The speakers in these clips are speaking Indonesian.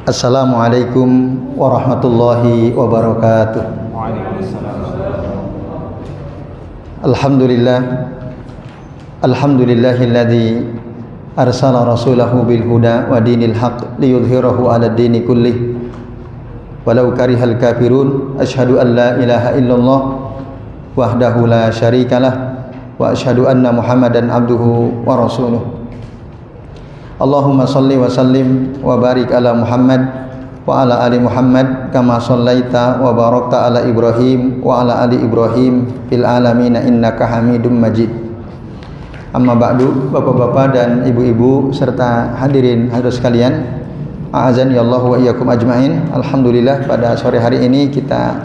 Assalamualaikum warahmatullahi wabarakatuh. Alhamdulillah, alhamdulillahilladzi arsala rasulahu bil huda wa dinil haq liyudhhirahu 'ala ad-dini kullih walau karihal kafirun. Asyhadu an la ilaha illallah wahdahu la syarikalah wa asyhadu anna Muhammadan abduhu wa rasuluh. Allahumma salli wa sallim wa barik ala Muhammad wa ala ali Muhammad kama sallaita wa barakta ala Ibrahim wa ala ali Ibrahim fil alamin innaka Hamidum Majid. Amma ba'du, bapak-bapak dan ibu-ibu serta hadirin sekalian, a'azani Allah wa iyyakum ajmain. Alhamdulillah pada sore hari ini kita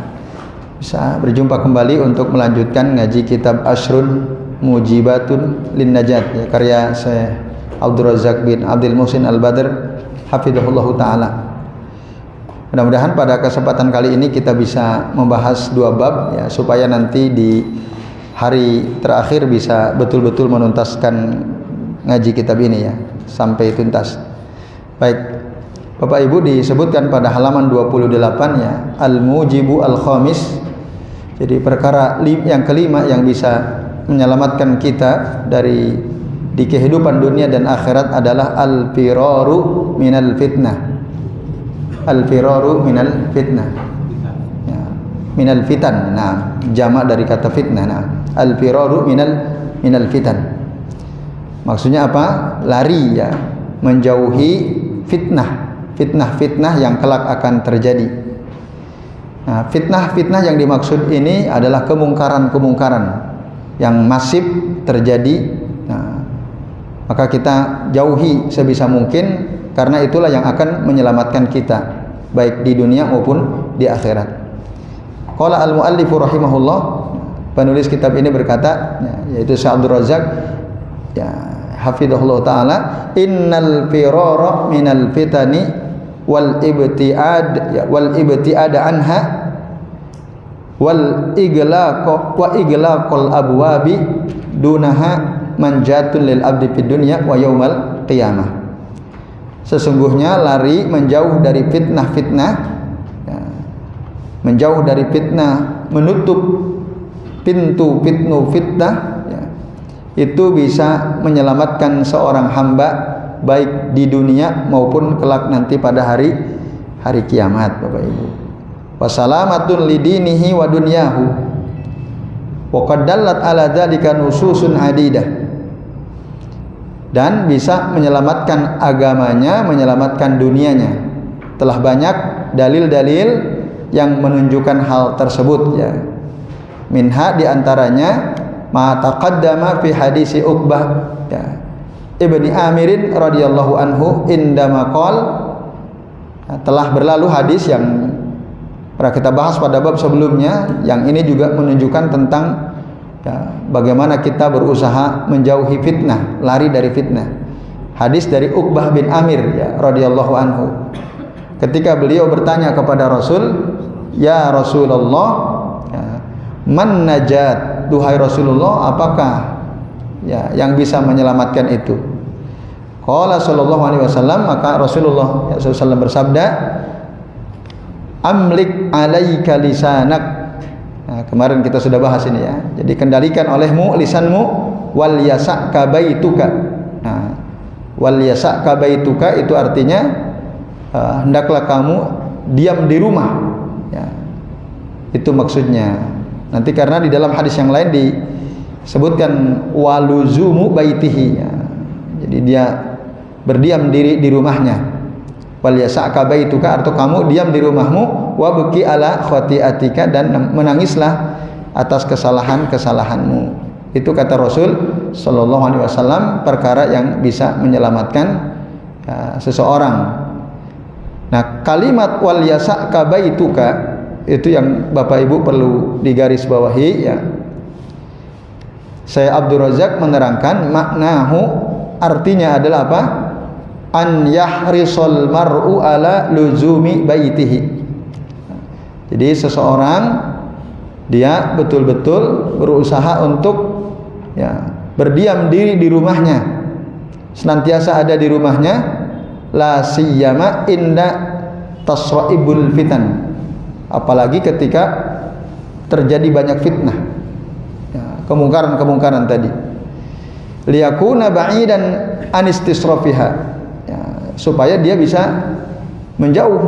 bisa berjumpa kembali untuk melanjutkan ngaji kitab Ashrun Mujibatun lin Najat, ya, karya Syekh Abdul Razak bin Abdul Muhsin Al-Badr hafizahullahu ta'ala. Mudah-mudahan pada kesempatan kali ini kita bisa membahas dua bab, ya, supaya nanti di hari terakhir bisa betul-betul menuntaskan ngaji kitab ini, ya, sampai tuntas. Baik, Bapak Ibu, disebutkan pada halaman 28, ya, Al-Mujibu Al-Khamis. Jadi perkara yang kelima yang bisa menyelamatkan kita di kehidupan dunia dan akhirat adalah al-firaru minal fitnah. Al-firaru minal fitnah, ya, minal fitan. Nah, jamak dari kata fitnah. Nah, al-firaru minal fitan. Maksudnya apa? Lari, ya, menjauhi fitnah yang kelak akan terjadi. Nah, fitnah yang dimaksud ini adalah kemungkaran yang masif terjadi. Nah, maka kita jauhi sebisa mungkin, karena itulah yang akan menyelamatkan kita baik di dunia maupun di akhirat. Qala al-muallifu rahimahullah, penulis kitab ini berkata, ya, yaitu Syekh Abdul Razak, ya, hafizahullah taala, innal firara minal fitani wal ibtiad anha wal iglaqal abwabi dunaha manjatun lil abdi fid dunya wa yaumal qiyamah. Sesungguhnya lari menjauh dari fitnah, ya, menjauh dari fitnah, menutup pintu fitnah, ya, itu bisa menyelamatkan seorang hamba baik di dunia maupun kelak nanti pada hari kiamat, Bapak Ibu. Wasalamatun lidinihi wa dunyahu wa qad dallat ala dzalika nususun adidah. Dan bisa menyelamatkan agamanya, menyelamatkan dunianya. Telah banyak dalil-dalil yang menunjukkan hal tersebut, ya. Minha diantaranya ma taqaddama fi hadisi Uqbah, ya, Ibni Amirin radhiyallahu anhu indama qala. Telah berlalu hadis yang pernah kita bahas pada bab sebelumnya, yang ini juga menunjukkan tentang, ya, bagaimana kita berusaha menjauhi fitnah, lari dari fitnah. Hadis dari Uqbah bin Amir, ya, radhiyallahu anhu. Ketika beliau bertanya kepada Rasul, ya Rasulullah, ya, man najat, duhai Rasulullah, apakah, ya, yang bisa menyelamatkan itu? Qala sallallahu alaihi wasallam, maka Rasulullah SAW bersabda, amlik alaika lisanak. Nah, kemarin kita sudah bahas ini, ya. Jadi kendalikan olehmu lisanmu, wal yasaka baituka. Nah, wal yasaka baituka itu artinya hendaklah kamu diam di rumah, ya. Itu maksudnya. Nanti karena di dalam hadis yang lain disebutkan waluzumu baitihi, ya. Jadi dia berdiam diri di rumahnya. Wal yasaka baituka, atau kamu diam di rumahmu, wa buki ala khati'atika, dan menangislah atas kesalahanmu. Itu kata Rasul sallallahu alaihi wasallam, perkara yang bisa menyelamatkan, ya, seseorang. Nah, kalimat wal yasaka baituka itu yang Bapak Ibu perlu digarisbawahi, ya. Saya Abdul Razak menerangkan maknahu, artinya adalah apa? An yahrisal mar'u ala luzumi baitihi. Jadi seseorang dia betul-betul berusaha untuk, ya, berdiam diri di rumahnya, senantiasa ada di rumahnya, la siyama inda tasraibul fitan, apalagi ketika terjadi banyak fitnah, ya, kemungkaran tadi. Liyakuna ba'idan an istisrafiha, ya, supaya dia bisa menjauh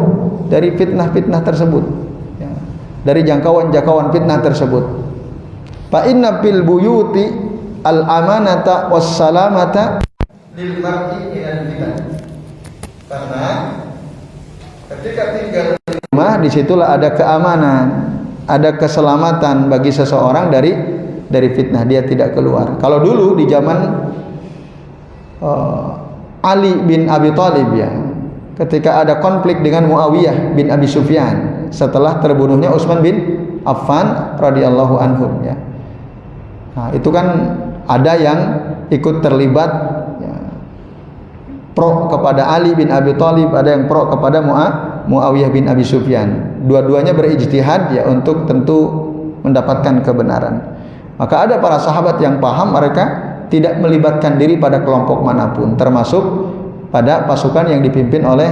dari fitnah-fitnah tersebut, ya, dari jangkauan-jangkauan fitnah tersebut. Fa inna fil buyuti al amanata was salamata lil mar'i minal fitan. Karena ketika tinggal di rumah, disitulah ada keamanan, ada keselamatan bagi seseorang dari fitnah, dia tidak keluar. Kalau dulu di zaman Ali bin Abi Thalib, ya, ketika ada konflik dengan Muawiyah bin Abi Sufyan setelah terbunuhnya Utsman bin Affan radhiyallahu anhum, ya. Nah, itu kan ada yang ikut terlibat, ya, pro kepada Ali bin Abi Thalib, ada yang pro kepada Muawiyah bin Abi Sufyan. Dua-duanya berijtihad, ya, untuk tentu mendapatkan kebenaran. Maka ada para sahabat yang paham, mereka tidak melibatkan diri pada kelompok manapun, termasuk pada pasukan yang dipimpin oleh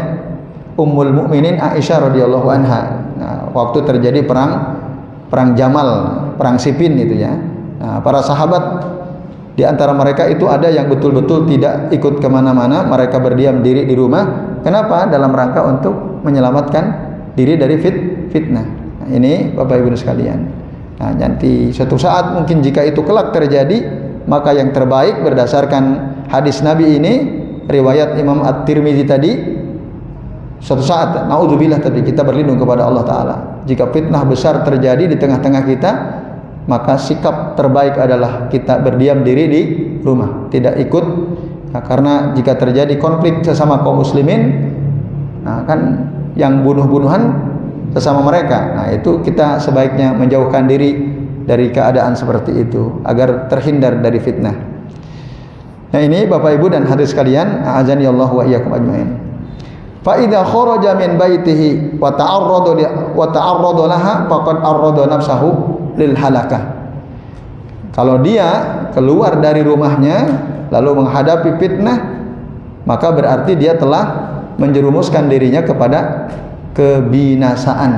Ummul Mukminin Aisyah radhiyallahu anha. Nah, waktu terjadi perang Jamal, perang Siffin itu, ya. Nah, para sahabat di antara mereka itu ada yang betul-betul tidak ikut kemana-mana, mereka berdiam diri di rumah. Kenapa? Dalam rangka untuk menyelamatkan diri dari fitnah. Nah, ini Bapak Ibu sekalian. Nah, nanti suatu saat mungkin jika itu kelak terjadi, maka yang terbaik berdasarkan hadis Nabi ini, riwayat Imam At-Tirmidzi tadi, suatu saat, naudzubillah, tapi kita berlindung kepada Allah Ta'ala, jika fitnah besar terjadi di tengah-tengah kita, maka sikap terbaik adalah kita berdiam diri di rumah, tidak ikut. Nah, karena jika terjadi konflik sesama kaum muslimin, nah, kan yang bunuh-bunuhan sesama mereka. Nah, itu kita sebaiknya menjauhkan diri dari keadaan seperti itu agar terhindar dari fitnah. Nah, ini Bapak Ibu dan hadirin sekalian, a'azani Allah wa iyyakum ajmain. Fa idza kharaja min baitihi wa ta'arrada laha faqad arrada nafsahu lil halakah. Kalau dia keluar dari rumahnya lalu menghadapi fitnah, maka berarti dia telah menjerumuskan dirinya kepada kebinasaan.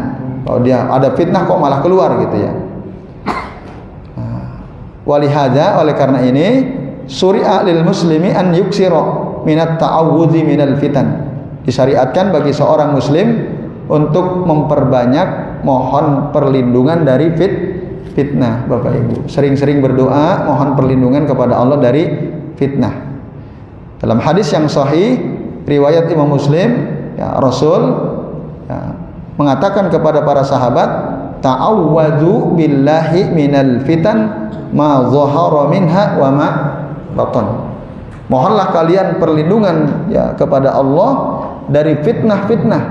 Kalau dia ada fitnah kok malah keluar, gitu, ya. Walihada, oleh karena ini, syuri'a lil muslimi an yuksira minat ta'awudzi minal fitan. Disyariatkan bagi seorang muslim untuk memperbanyak mohon perlindungan dari fitnah, Bapak Ibu. Sering-sering berdoa mohon perlindungan kepada Allah dari fitnah. Dalam hadis yang sahih riwayat Imam Muslim, ya, Rasul, ya, mengatakan kepada para sahabat, ta'awwadzu billahi minal fitan ma dhahara minha wa ma batan. Mohonlah kalian perlindungan, ya, kepada Allah dari fitnah-fitnah,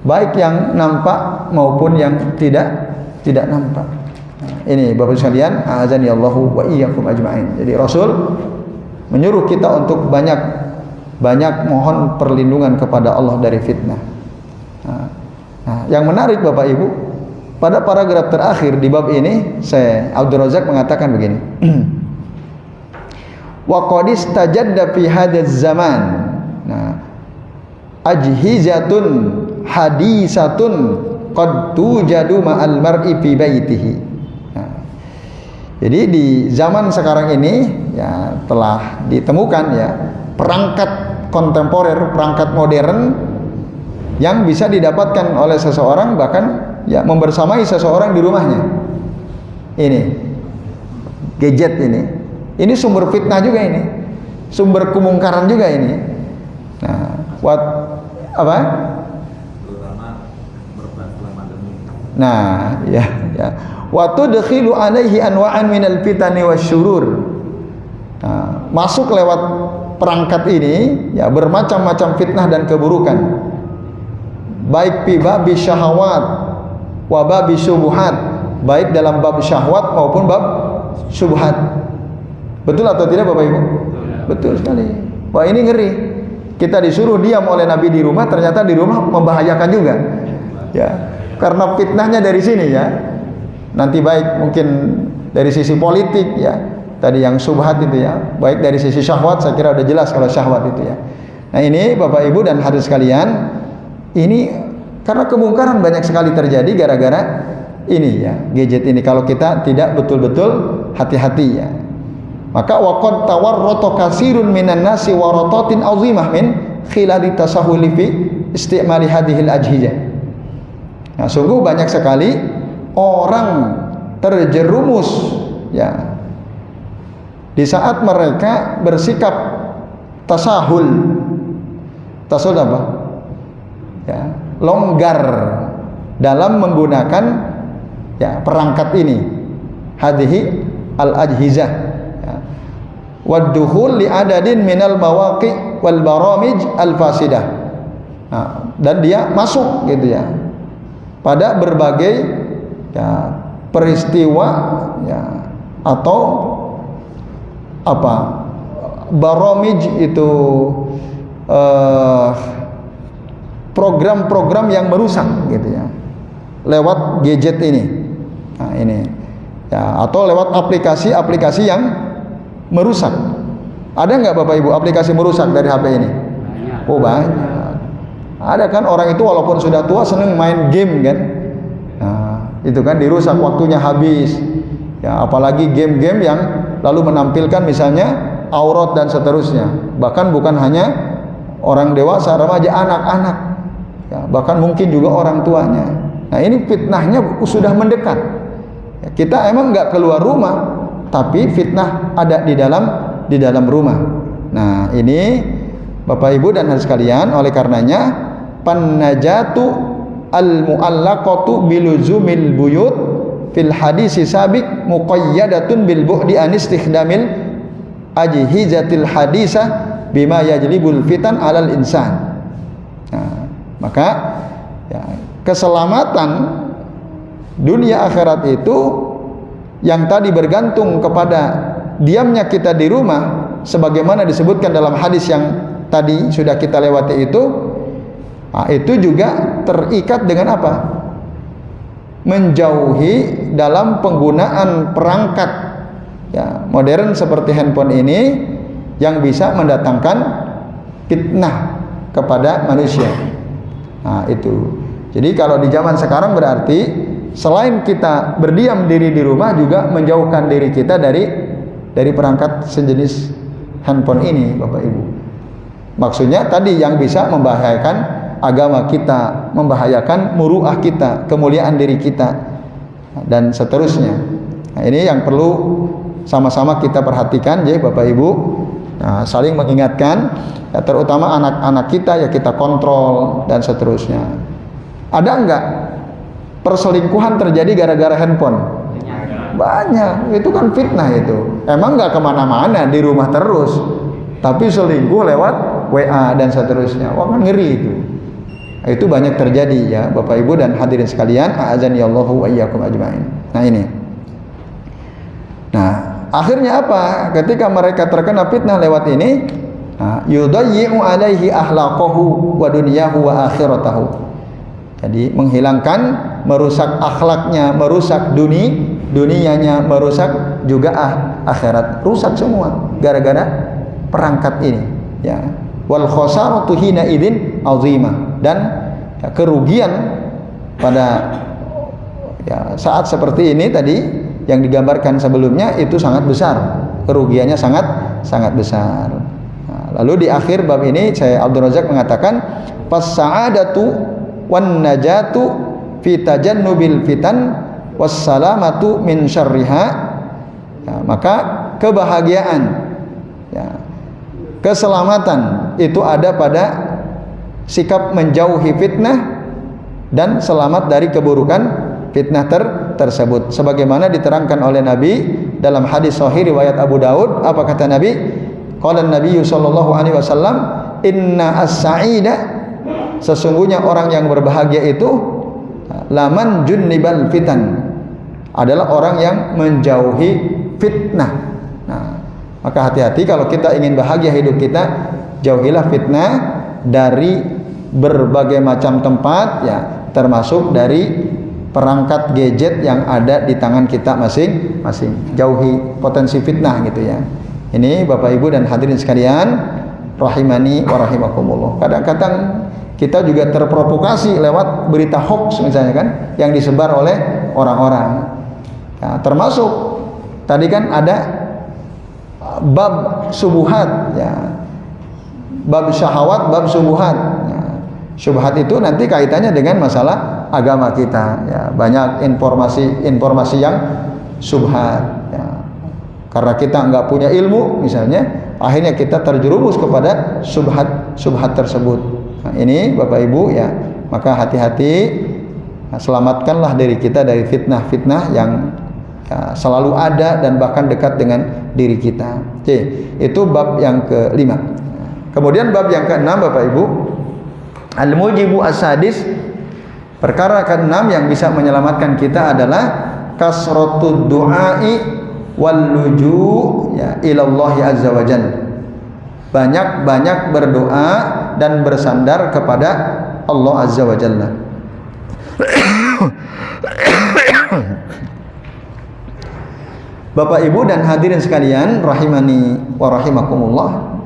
baik yang nampak maupun yang tidak nampak. Nah, ini Bapak sekalian, a'azani Allahu wa iyyakum ajma'in. Jadi Rasul menyuruh kita untuk banyak mohon perlindungan kepada Allah dari fitnah. Nah, yang menarik Bapak Ibu, pada paragraf terakhir di bab ini, saya Abdul Razak mengatakan begini. Wa qad istajadda fi hadzal zaman, nah, ajhizatun hadisatun qad tujadu ma'al mar'i fi baitihi. Nah, jadi di zaman sekarang ini, ya, telah ditemukan, ya, perangkat kontemporer, perangkat modern yang bisa didapatkan oleh seseorang, bahkan, ya, membersamai seseorang di rumahnya. Ini gadget ini sumber fitnah juga, ini sumber kemungkaran juga ini. Nah, apa? Nah, ya. Wa tudkhilu alaihi anwa'an minal fitani wasyurur. Nah, masuk lewat perangkat ini, ya, bermacam-macam fitnah dan keburukan. Baik fi babi syahwat wa babi syubhat, baik dalam bab syahwat maupun bab syubhat. Betul atau tidak Bapak Ibu? Betul sekali. Wah, ini ngeri. Kita disuruh diam oleh Nabi di rumah, ternyata di rumah membahayakan juga. Ya, karena fitnahnya dari sini, ya. Nanti baik mungkin dari sisi politik, ya. Tadi yang syubhat itu, ya. Baik dari sisi syahwat, saya kira udah jelas kalau syahwat itu, ya. Nah, ini Bapak Ibu dan hadirin sekalian, Ini karena kemungkaran banyak sekali terjadi gara-gara ini ya, gadget ini kalau kita tidak betul-betul hati-hati ya. Maka waqad tawarrata katsirun minan nasi waratatin azimah min khilali tasahuli fi istimali hadhil ajhijah. Nah, sungguh banyak sekali orang terjerumus ya di saat mereka bersikap tasahul. Tasahul apa? Ya, longgar dalam menggunakan ya perangkat ini. Hadhihi al-ajhizah. Ya. Waddukhul li adadin minal mawaqi wal baramij al-fasidah. Nah, dan dia masuk gitu ya pada berbagai ya peristiwa ya atau apa baramij itu program-program yang merusak gitu ya lewat gadget ini. Nah, ini ya atau lewat aplikasi-aplikasi yang merusak. Ada nggak Bapak Ibu aplikasi merusak dari HP ini? Oh banyak. Ada kan orang itu walaupun sudah tua seneng main game kan. Nah, itu kan dirusak waktunya habis. Ya, apalagi game-game yang lalu menampilkan misalnya aurat dan seterusnya. Bahkan bukan hanya orang dewasa, remaja, anak-anak. Ya, bahkan mungkin juga orang tuanya. Nah, ini fitnahnya sudah mendekat. Ya, kita emang nggak keluar rumah, tapi fitnah ada di dalam rumah. Nah, ini Bapak Ibu dan hadirin sekalian, oleh karenanya pannajatu al-mu'allaqatu biluzumil buyut fil hadisi sabiq muqayyadatun bil bu'di an istikhdamil ajhizatil hadisah bima yajlibul fitan alal insan. Nah, maka ya, keselamatan dunia akhirat itu yang tadi bergantung kepada diamnya kita di rumah sebagaimana disebutkan dalam hadis yang tadi sudah kita lewati itu. Nah, itu juga terikat dengan apa? Menjauhi dalam penggunaan perangkat ya, modern seperti handphone ini yang bisa mendatangkan fitnah kepada manusia. Nah, itu. Jadi kalau di zaman sekarang berarti selain kita berdiam diri di rumah juga menjauhkan diri kita dari perangkat sejenis handphone ini, Bapak Ibu. Maksudnya tadi yang bisa membahayakan agama kita, membahayakan muruah kita, kemuliaan diri kita dan seterusnya. Nah, ini yang perlu sama-sama kita perhatikan ya Bapak Ibu. Nah, saling mengingatkan ya, terutama anak-anak kita ya kita kontrol dan seterusnya. Ada enggak perselingkuhan terjadi gara-gara handphone? Banyak. Itu kan fitnah itu. Emang enggak kemana-mana di rumah terus, tapi selingkuh lewat WA dan seterusnya. Wah, kan ngeri itu. Itu banyak terjadi ya Bapak Ibu dan hadirin sekalian, a'adzanillahu wa iyyakum ajmain. Nah, ini. Nah, akhirnya apa? Ketika mereka terkena fitnah lewat ini, yudayyi'u alaihi akhlaqahu wa dunyahu wa akhiratahu. Jadi menghilangkan, merusak akhlaknya, merusak dunianya, merusak juga akhirat. Rusak semua gara-gara perangkat ini, ya. Wal khasaratu hina idzin azimah, dan ya, kerugian pada ya, saat seperti ini tadi yang digambarkan sebelumnya itu sangat besar, kerugiannya sangat besar. Nah, lalu di akhir bab ini saya Abdul Razak mengatakan fas-sa'adatu wan najatu fi tajannubil fitan wassalamatu min syarriha. Ya, maka kebahagiaan ya, keselamatan itu ada pada sikap menjauhi fitnah dan selamat dari keburukan fitnah tersebut. Sebagaimana diterangkan oleh Nabi dalam hadis sahih riwayat Abu Daud, apa kata Nabi? Qala Nabi sallallahu alaihi wasallam, "Inna as-sa'ida," sesungguhnya orang yang berbahagia itu laman junnibal fitan, adalah orang yang menjauhi fitnah. Nah, maka hati-hati kalau kita ingin bahagia hidup kita, jauhilah fitnah dari berbagai macam tempat ya, termasuk dari perangkat gadget yang ada di tangan kita masing-masing. Jauhi potensi fitnah gitu ya. Ini Bapak Ibu dan hadirin sekalian, rahimani wa rahimakumullah. Kadang-kadang kita juga terprovokasi lewat berita hoax misalnya kan, yang disebar oleh orang-orang. Nah, termasuk tadi kan ada bab subuhat, ya, bab syahwat, bab subuhat. Ya, syubhat itu nanti kaitannya dengan masalah agama kita. Ya, banyak informasi yang subhat. Ya. Karena kita nggak punya ilmu, misalnya, akhirnya kita terjerumus kepada subhat tersebut. Nah, ini Bapak Ibu ya, maka hati-hati, selamatkanlah diri kita dari fitnah-fitnah yang ya, selalu ada dan bahkan dekat dengan diri kita. Oke, itu bab yang kelima. Kemudian bab yang keenam Bapak Ibu, al-mujibu as-sadis, perkara keenam yang bisa menyelamatkan kita adalah kasratud du'ai wal luju' ya ilallahi azza wa jalla. Banyak-banyak berdoa dan bersandar kepada Allah azza wa jalla. Bapak Ibu dan hadirin sekalian rahimani wa rahimakumullah.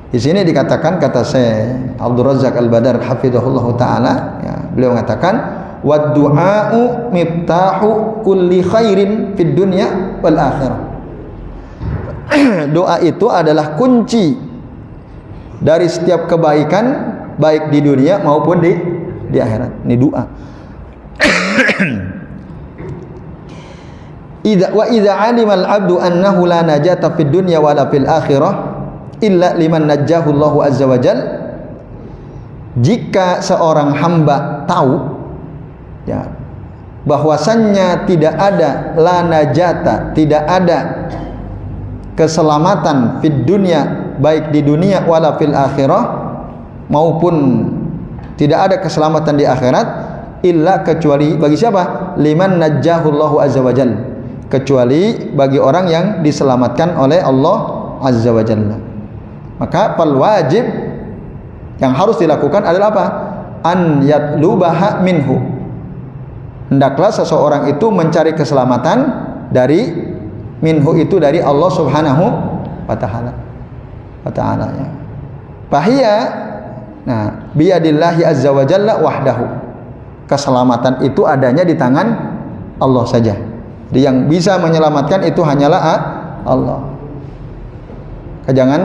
Di sini dikatakan, kata saya Abdul Razak Al-Badar hafizahullah taala, ya, beliau mengatakan wad du'a'u miftahu kulli khairin fid dunya wal akhirah. Doa itu adalah kunci dari setiap kebaikan, baik di dunia maupun di akhirat. Ini doa. Wa idza 'alima al-'abdu annahu la najata fid dunya wala fil akhirah illa liman najjahu Allahu azza wa jal. Jika seorang hamba tahu ya bahwasannya tidak ada la najata, tidak ada keselamatan fid dunya, baik di dunia wala fil akhirah, maupun tidak ada keselamatan di akhirat, illa kecuali bagi siapa? Liman najjahu Allahu azza wa jalla, kecuali bagi orang yang diselamatkan oleh Allah azza wa jalla. Maka fal wajib yang harus dilakukan adalah apa? An yatlubaha minhu. Hendaklah seseorang itu mencari keselamatan dari minhu, itu dari Allah subhanahu wa ta'ala. Ya. Fahiya, nah, biyadillahi azza wa jalla wahdahu. Keselamatan itu adanya di tangan Allah saja. Jadi yang bisa menyelamatkan itu hanyalah Allah. Jangan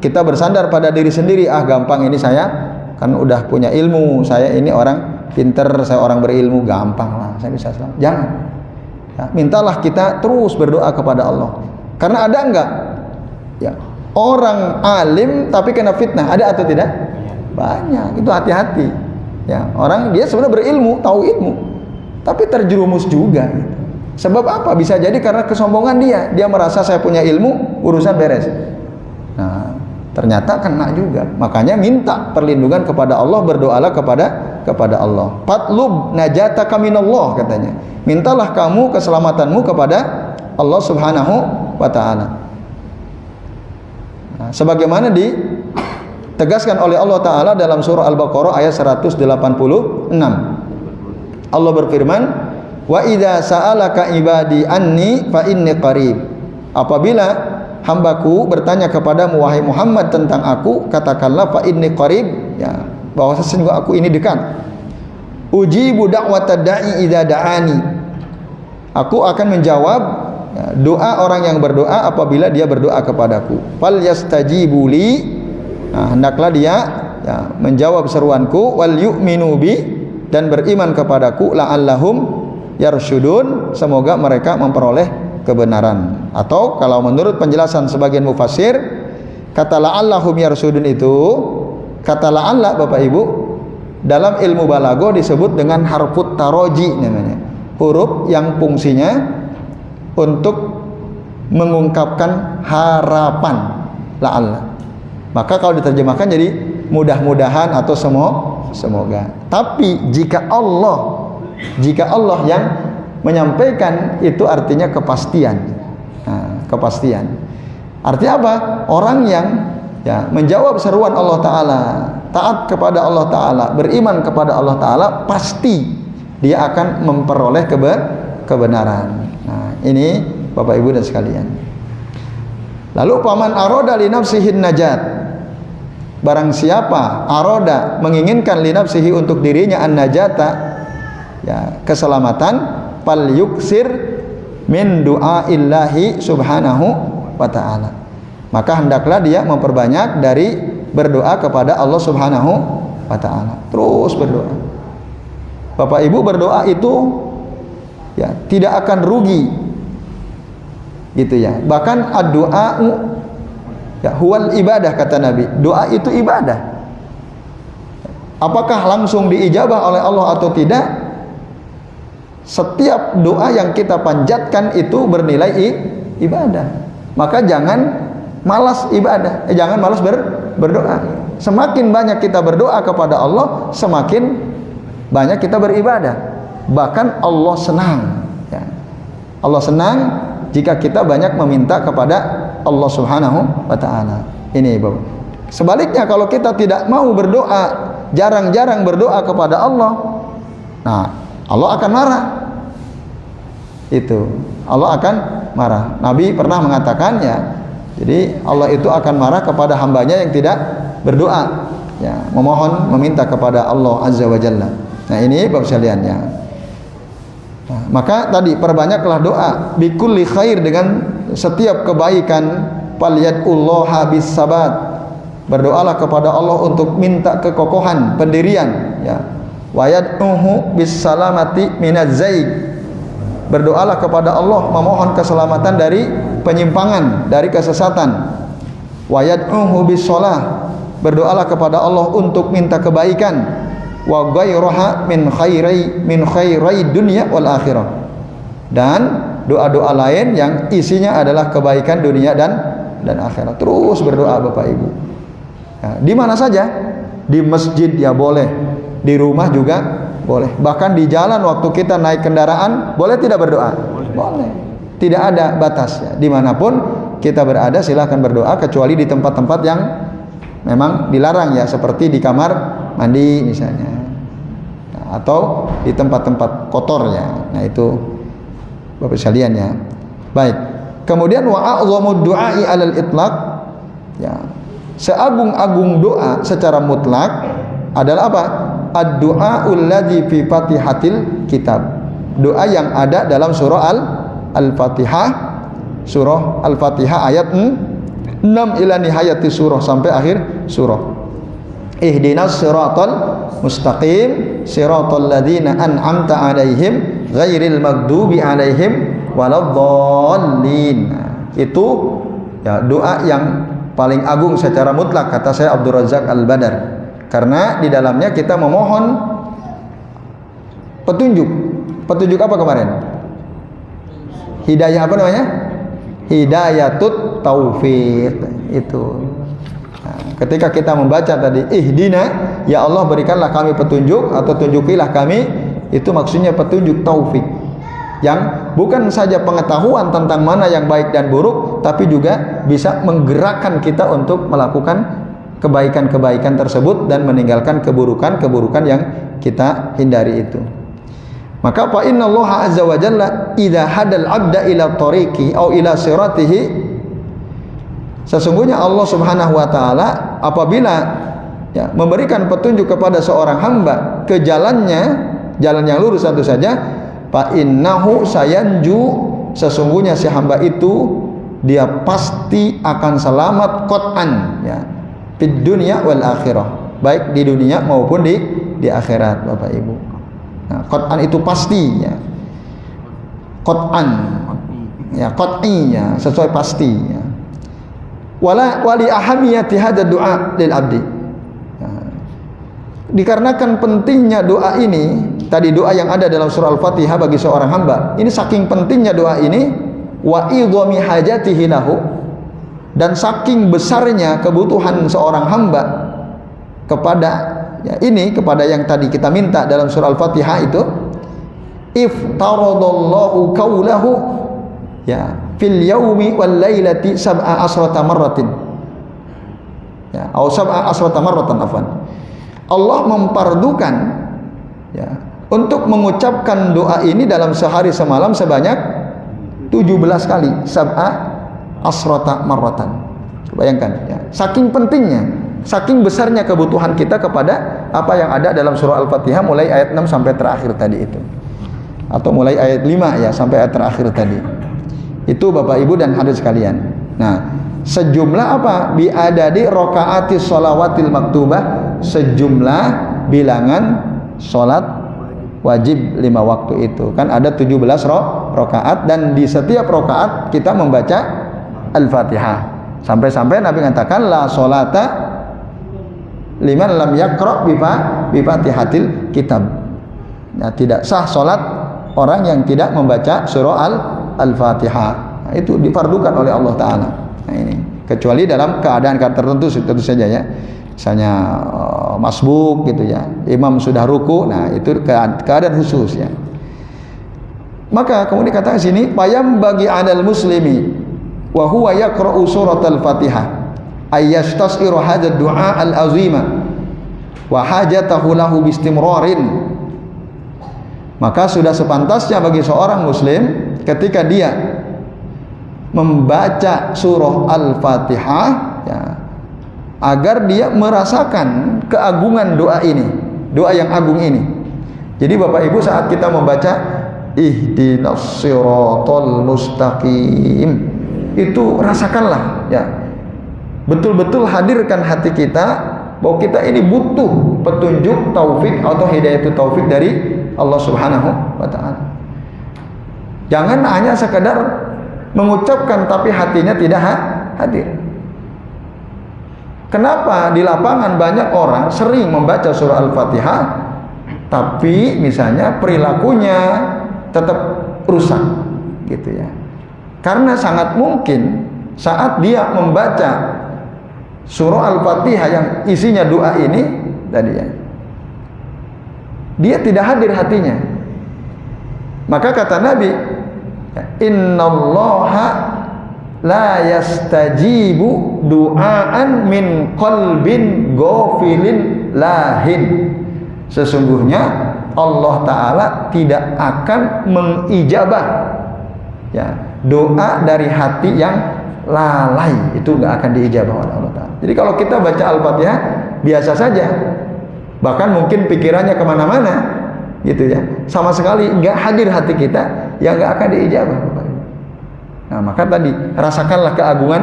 kita bersandar pada diri sendiri, gampang ini saya kan udah punya ilmu, saya ini orang pinter, saya orang berilmu, gampang lah saya bisa selamat. Jangan. Ya, mintalah kita terus berdoa kepada Allah. Karena ada enggak ya orang alim tapi kena fitnah, ada atau tidak? Banyak. Itu hati-hati. Ya, orang dia sebenarnya berilmu, tahu ilmu, tapi terjerumus juga. Sebab apa? Bisa jadi karena kesombongan dia. Dia merasa saya punya ilmu, urusan beres. Nah, ternyata kena juga. Makanya minta perlindungan kepada Allah, berdoalah kepada Allah. Fatlub najataka minallah, katanya. Mintalah kamu keselamatanmu kepada Allah subhanahu wa ta'ala. Nah, sebagaimana ditegaskan oleh Allah ta'ala dalam surah Al-Baqarah ayat 186. Allah berfirman, wa idza sa'alaka ibadi anni fa inni qarib. Apabila hambaku bertanya kepadamu wahai Muhammad tentang aku, katakanlah fa inni qarib, ya, bahwa sesungguhnya aku ini dekat. Ujibu da'watad da'i idza da'ani. Aku akan menjawab ya, doa orang yang berdoa apabila dia berdoa kepadaku. Fal yastajibu li. Nah, hendaklah dia ya, menjawab seruanku, wal yu'minu bi, dan beriman kepadaku, la'allahum yarsyudun, semoga mereka memperoleh kebenaran. Atau kalau menurut penjelasan sebagian mufassir, kata la'allahum yarsyudun itu, kata la'alla Bapak Ibu dalam ilmu balago disebut dengan harfut taroji namanya, huruf yang fungsinya untuk mengungkapkan harapan, la'alla. Maka kalau diterjemahkan jadi mudah-mudahan atau semoga. Tapi jika Allah yang menyampaikan, itu artinya kepastian. Nah, kepastian. Artinya apa? Orang yang ya, menjawab seruan Allah Ta'ala, taat kepada Allah Ta'ala, beriman kepada Allah Ta'ala, pasti dia akan memperoleh kebenaran. Nah, ini Bapak Ibu dan sekalian. Lalu paman aroda li nafsihin najat. barang siapa aroda menginginkan li nafsihi untuk dirinya an-najata, ya, keselamatan, fal yuksir min du'aillahi subhanahu wa ta'ala, maka hendaklah dia memperbanyak dari berdoa kepada Allah subhanahu wa ta'ala. Terus berdoa. Bapak Ibu, berdoa itu ya tidak akan rugi, gitu ya. Bahkan ad-du'a'u ya huwal ibadah, kata Nabi. Doa itu ibadah. Apakah langsung diijabah oleh Allah atau tidak? Setiap doa yang kita panjatkan itu bernilai ibadah. Maka jangan malas ibadah, jangan malas berdoa. Semakin banyak kita berdoa kepada Allah, semakin banyak kita beribadah. Bahkan Allah senang, ya. Allah senang jika kita banyak meminta kepada Allah subhanahu wa ta'ala. Ini Bapak. Sebaliknya kalau kita tidak mau berdoa, jarang-jarang berdoa kepada Allah, nah Allah akan marah. Itu Allah akan marah. Nabi pernah mengatakan, ya, jadi Allah itu akan marah kepada hambanya yang tidak berdoa, ya, memohon, meminta kepada Allah azza wa jalla. Nah ini Bapak sekalian, ya. Nah, maka tadi perbanyaklah doa bikulli khair, dengan setiap kebaikan, falyad'ullaha bis sabat, berdoalah kepada Allah untuk minta kekokohan, pendirian, ya. Wa yad'uhu bis salamati minaz zaig, berdoalah kepada Allah memohon keselamatan dari penyimpangan, dari kesesatan. Wa yad'uhu bis shalah, berdoalah kepada Allah untuk minta kebaikan. Wa ghairaha min khairai dunya wal akhirah, dan doa-doa lain yang isinya adalah kebaikan dunia dan akhirat. Terus berdoa Bapak Ibu, ya, di mana saja, di masjid ya boleh, di rumah juga boleh, bahkan di jalan waktu kita naik kendaraan boleh tidak berdoa? Boleh, tidak ada batas, ya. Dimanapun kita berada silahkan berdoa, kecuali di tempat-tempat yang memang dilarang, ya, seperti di kamar mandi misalnya, nah, atau di tempat-tempat kotor, ya. Nah itu Bapak sekalian, ya. Baik. Kemudian wa a'dhamud du'ai 'alal itlaq, ya. Seagung-agung doa secara mutlak adalah apa? Ad-du'aul ladzi fi Fatihatil kitab. Doa yang ada dalam surah Al-Fatihah, surah Al-Fatihah ayat 6 ila nihayati surah, sampai akhir surah. Ihdinas siratal mustaqim siratal ladzina an'amta 'alaihim ghairil maghdubi 'alaihim waladdallin. Itu ya doa yang paling agung secara mutlak, kata saya Abdul Razak Al-Badar, karena di dalamnya kita memohon petunjuk. Petunjuk apa kemarin? Hidayah apa namanya? Hidayatut taufik. Itu. Nah, ketika kita membaca tadi ihdina, ya Allah berikanlah kami petunjuk atau tunjukilah kami, itu maksudnya petunjuk taufik, yang bukan saja pengetahuan tentang mana yang baik dan buruk, tapi juga bisa menggerakkan kita untuk melakukan kebaikan-kebaikan tersebut dan meninggalkan keburukan-keburukan yang kita hindari itu. Maka fa innallaha azza wa jalla idza hadal 'abda ila tariqi au ila siratihi, sesungguhnya Allah Subhanahu wa taala apabila ya memberikan petunjuk kepada seorang hamba ke jalannya, jalan yang lurus tentu saja, fa innahu sayanju, sesungguhnya si hamba itu dia pasti akan selamat qat'an, ya, fid dunya wal akhirah, baik di dunia maupun di akhirat Bapak Ibu. Nah, qat'an itu pasti, ya. Qat'an, ya, qat'inya sesuai pasti, ya. Wali ahamiyati hadzal du'a lil abdi. Nah, dikarenakan pentingnya doa ini, tadi doa yang ada dalam surah Al-Fatihah bagi seorang hamba, ini saking pentingnya doa ini, wa idhami hajatihi lahu, dan saking besarnya kebutuhan seorang hamba kepada ya ini, kepada yang tadi kita minta dalam surah Al-Fatihah itu, iftaradallahu qawlahu, ya, fil yaumi wal lailati sab'a asrata marratin, ya, atau sab'a asrata marratan afwan. Allah mempardukan, ya, untuk mengucapkan doa ini dalam sehari semalam sebanyak 17 kali, sab'a asrata marratan. Bayangkan, ya, saking pentingnya. saking besarnya kebutuhan kita kepada apa yang ada dalam surah Al-Fatihah mulai ayat 6 sampai terakhir tadi itu. Atau mulai ayat 5 ya sampai ayat terakhir tadi. Itu Bapak Ibu dan hadirin sekalian. Nah, sejumlah apa? Biadadi rakaati sholawatil maktubah, sejumlah bilangan salat wajib 5 waktu itu. Kan ada 17 rakaat dan di setiap rakaat kita membaca Al-Fatihah. Sampai-sampai Nabi mengatakan la sholata liman lam yaqra bi Fatihatil kitab. Ya, tidak sah salat orang yang tidak membaca surah Al-Fatihah. Nah, itu difardukan oleh Allah Taala. Nah, ini kecuali dalam keadaan tertentu tentu saja ya. Misalnya masbuk gitu ya. Imam sudah ruku, nah itu keadaan khusus ya. Maka kemudian dikatakan sini payam bagi adal muslimi wa huwa yaqra'u suratal Fatihah ayyastas'iru hadzal du'a al-azima wa hajatahu lahu bistimrarin. Maka sudah sepantasnya bagi seorang muslim ketika dia membaca surah Al-Fatihah ya, agar dia merasakan keagungan doa ini, doa yang agung ini. Jadi Bapak Ibu saat kita membaca ihdinas siratal mustaqim, itu rasakanlah ya, betul-betul hadirkan hati kita bahwa kita ini butuh petunjuk taufik atau hidayah taufik dari Allah Subhanahu wa taala. Jangan hanya sekadar mengucapkan tapi hatinya tidak hadir. Kenapa di lapangan banyak orang sering membaca surah Al-Fatihah tapi misalnya perilakunya tetap rusak gitu ya. Karena sangat mungkin saat dia membaca surah Al-Fatihah yang isinya doa ini tadi ya, dia tidak hadir hatinya. Maka kata Nabi, innallaha la yastajibu du'aan min qalbin ghafilin lahin. Sesungguhnya Allah Ta'ala tidak akan mengijabah ya, doa dari hati yang lalai, itu nggak akan diijabah oleh Allah Ta'ala. Jadi kalau kita baca Al-Fatihah biasa saja, bahkan mungkin pikirannya kemana-mana gitu ya, sama sekali nggak hadir hati kita, ya nggak akan diijabah. Nah maka tadi rasakanlah keagungan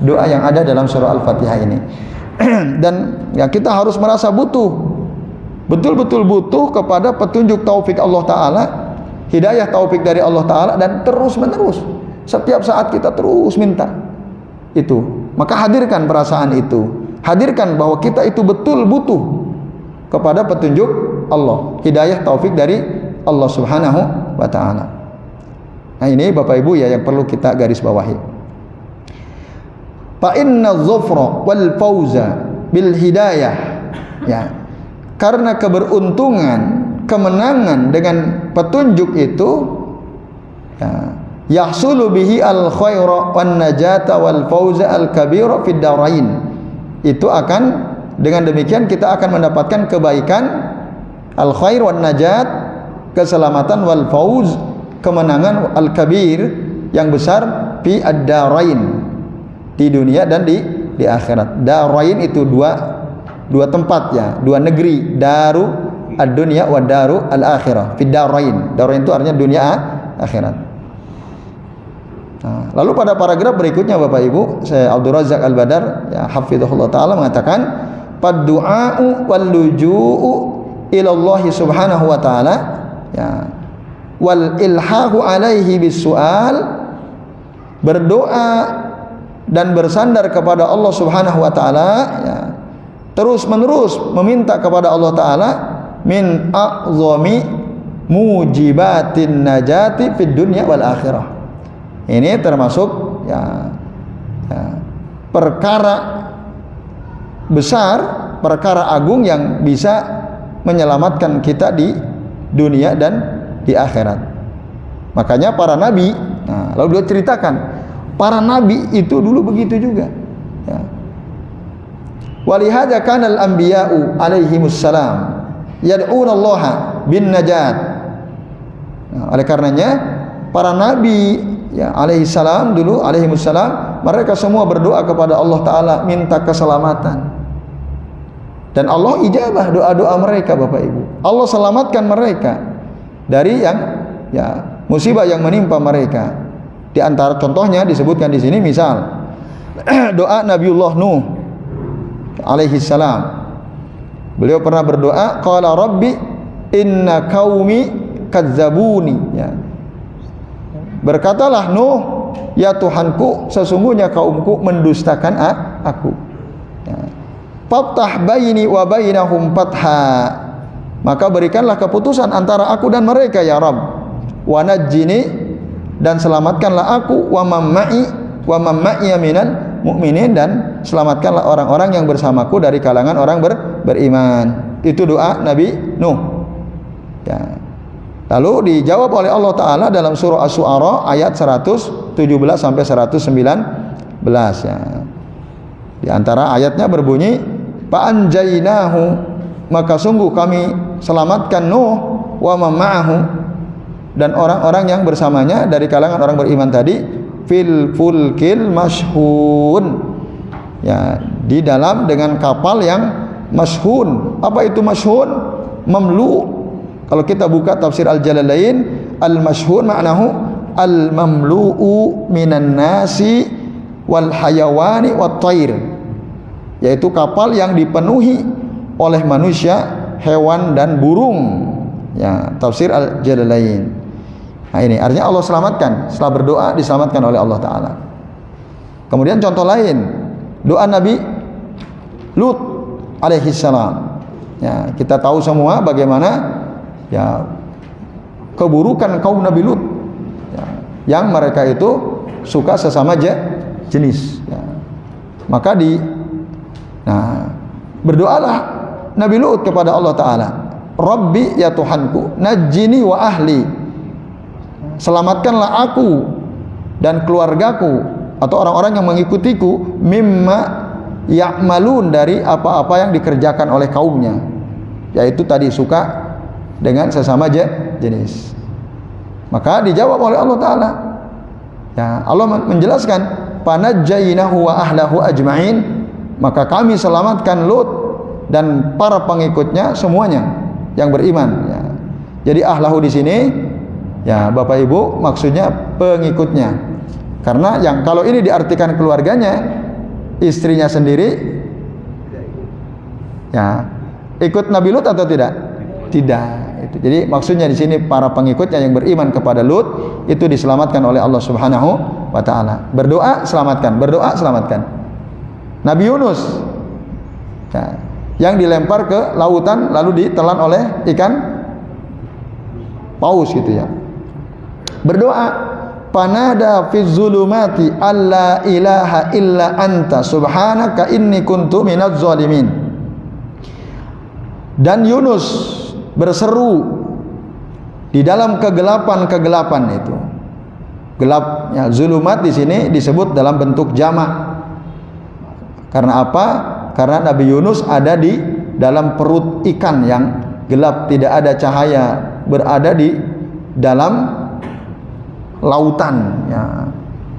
doa yang ada dalam surah Al-Fatihah ini. Dan ya kita harus merasa butuh, betul-betul butuh kepada petunjuk taufik Allah Ta'ala, hidayah taufik dari Allah Ta'ala, dan terus menerus setiap saat kita terus minta itu. Maka hadirkan perasaan itu, hadirkan bahwa kita itu betul butuh kepada petunjuk Allah, hidayah taufik dari Allah Subhanahu wa Ta'ala. Nah ini Bapak Ibu ya yang perlu kita garis bawahi. Fa inna dhufra wal fauza bil hidayah ya, karena keberuntungan, kemenangan dengan petunjuk itu ya, yahsulu bihi al khaira wan najata wal fauza al kabira fid darain. Itu akan, dengan demikian kita akan mendapatkan kebaikan, al khair wan najat, keselamatan, wal fauz, kemenangan, al kabir, yang besar, fi ad-darain, di dunia dan di akhirat. Darain itu dua tempat ya, dua negeri, daru ad-dunya wa daru al-akhirah. Fi darain. Darain itu artinya dunia akhirat. Nah, lalu pada paragraf berikutnya Bapak Ibu, saya Abdul Razak Al-Badar ya hafizahullah taala mengatakan, "Paddu'a'u wal luju'u ila Allah Subhanahu wa taala ya, wal ilhahu alaihi bisu'al," berdoa dan bersandar kepada Allah Subhanahu wa taala ya, terus menerus meminta kepada Allah Ta'ala, min a'zami mujibatin najati fid dunya wal akhirah. Ini termasuk ya, perkara besar, perkara agung yang bisa menyelamatkan kita di dunia dan di akhirat. Makanya para nabi, nah, lalu dia ceritakan, para nabi itu dulu begitu juga ya. Walihada kana al-anbiya'u alaihimus salam yad'una Allah bin najat. Nah, oleh karenanya para nabi ya alaihi salam dulu, alaihimus salam, mereka semua berdoa kepada Allah Ta'ala minta keselamatan Dan Allah ijabah doa-doa mereka, Bapak Ibu. Allah selamatkan mereka dari yang musibah yang menimpa mereka. Di antara contohnya disebutkan di sini, misal doa Nabiullah Nuh alaihi salam. Beliau pernah berdoa, qala rabbi inna qaumi kadzabuni, ya. Berkatalah Nuh, ya Tuhanku, sesungguhnya kaumku mendustakan aku. Ya. Fathah baini wa bainahum fatha, maka berikanlah keputusan antara aku dan mereka ya Rabb. Wa najjini, dan selamatkanlah aku, wa mamma'i minal mu'minin, dan selamatkanlah orang-orang yang bersamaku dari kalangan orang beriman. Itu doa Nabi Nuh. Ya. Lalu dijawab oleh Allah Ta'ala dalam surah Asy-Syu'ara ayat 117 sampai 119, ya. Di antara ayatnya berbunyi, fa'anjainahu, maka sungguh kami selamatkan Nuh, wa ma'ahu, dan orang-orang yang bersamanya dari kalangan orang beriman tadi, fil fulkil mashhun, ya, di dalam dengan kapal yang mashhun. Apa itu mashhun? Mamlu. Kalau kita buka tafsir Al-Jalalain, al-mashhun ma'nahu al-mamlu'u minan nasi wal hayawani wat thair, yaitu kapal yang dipenuhi oleh manusia, hewan dan burung. Ya, tafsir Al-Jalalain. Nah, ini artinya Allah selamatkan, setelah berdoa diselamatkan oleh Allah Ta'ala. Kemudian contoh lain, doa Nabi Lut alaihi salam. Ya, kita tahu semua bagaimana keburukan kaum Nabi Lut, yang mereka itu suka sesama jenis. Ya. Maka berdoalah Nabi Lut kepada Allah Ta'ala, Rabbi, ya Tuhanku, najjini wa ahli, selamatkanlah aku dan keluargaku atau orang-orang yang mengikutiku, mimma ya'malun, dari apa-apa yang dikerjakan oleh kaumnya, yaitu tadi suka dengan sesama jenis. Maka dijawab oleh Allah Ta'ala, ya, Allah menjelaskan, panajjainahu wa ahlahu ajma'in, maka kami selamatkan Lut dan para pengikutnya semuanya yang beriman. Ya. Jadi ahlahu di sini, ya Bapak Ibu, maksudnya pengikutnya. Karena yang kalau ini diartikan keluarganya, istrinya sendiri, ya, ikut Nabi Lut atau tidak? Tidak. Itu. Jadi maksudnya di sini para pengikutnya yang beriman kepada Lut itu diselamatkan oleh Allah Subhanahu wa Ta'ala. Berdoa selamatkan, berdoa selamatkan. Nabi Yunus, ya, yang dilempar ke lautan lalu ditelan oleh ikan paus gitu, ya. Berdoa, panada fi zulumati alla ilaha illa anta subhanaka inni kuntu minadz zalimin. Dan Yunus berseru di dalam kegelapan-kegelapan itu. Gelapnya zulumat di sini disebut dalam bentuk jamak. Karena apa? Karena Nabi Yunus ada di dalam perut ikan yang gelap, tidak ada cahaya, berada di dalam lautan, ya,